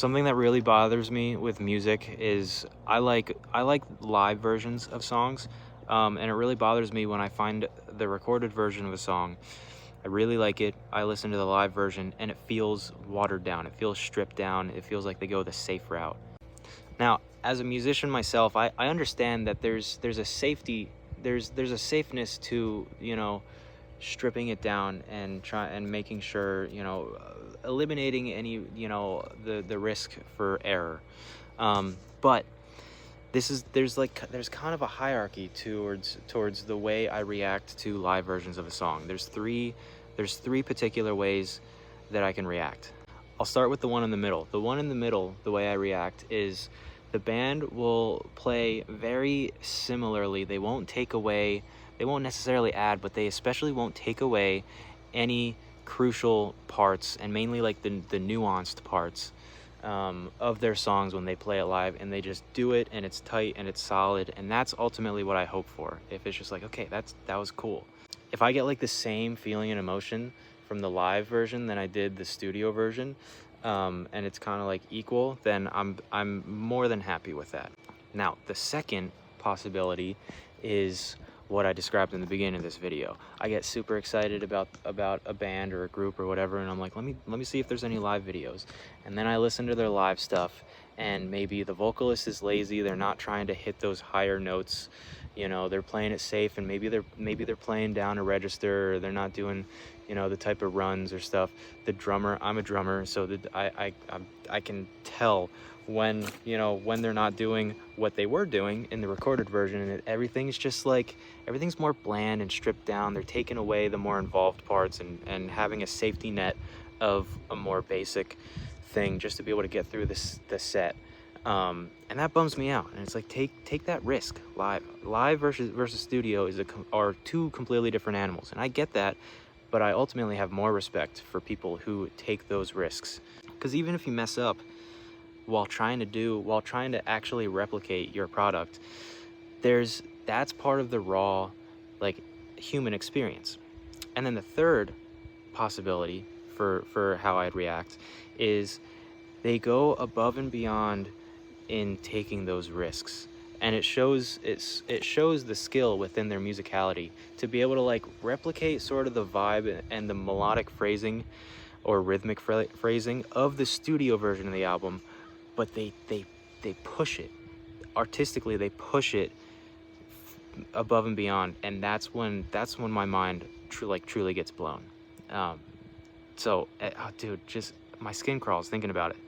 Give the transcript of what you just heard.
Something that really bothers me with music is I like live versions of songs, and it really bothers me when I find the recorded version of a song. I really like it. I listen to the live version, and it feels watered down. It feels stripped down. It feels like they go the safe route. Now, as a musician myself, I understand that there's a safety, there's a safeness to, stripping it down and making sure, eliminating any, the risk for error. But there's kind of a hierarchy towards the way I react to live versions of a song. There's three particular ways that I can react. I'll start with the one in the middle. The one in the middle, the way I react is the band will play very similarly. They won't necessarily add, but they especially won't take away any crucial parts, and mainly like the nuanced parts of their songs when they play it live, and they just do it, and it's tight and it's solid, and that's ultimately what I hope for. If it's just like, okay, that was cool. If I get like the same feeling and emotion from the live version than I did the studio version, and it's kind of like equal, then I'm more than happy with that. Now, the second possibility is what I described in the beginning of this video. I get super excited about a band or a group or whatever, and I'm like, let me see if there's any live videos. And then I listen to their live stuff, and maybe the vocalist is lazy, they're not trying to hit those higher notes, they're playing it safe, and maybe they're playing down a register, or they're not doing, the type of runs or stuff. The drummer, I'm a drummer, so I can tell when they're not doing what they were doing in the recorded version, and everything's more bland and stripped down. They're taking away the more involved parts and having a safety net of a more basic thing just to be able to get through the set. And that bums me out. And it's like, take that risk. Live versus studio are two completely different animals, and I get that, but I ultimately have more respect for people who take those risks, because even if you mess up while trying to actually replicate your product, that's part of the raw, like, human experience. And then the third possibility for how I'd react is they go above and beyond in taking those risks, and it shows the skill within their musicality to be able to like replicate sort of the vibe and the melodic phrasing or rhythmic phrasing of the studio version of the album, but they push it artistically. They push it above and beyond, and that's when my mind truly gets blown. Dude, just my skin crawls thinking about it.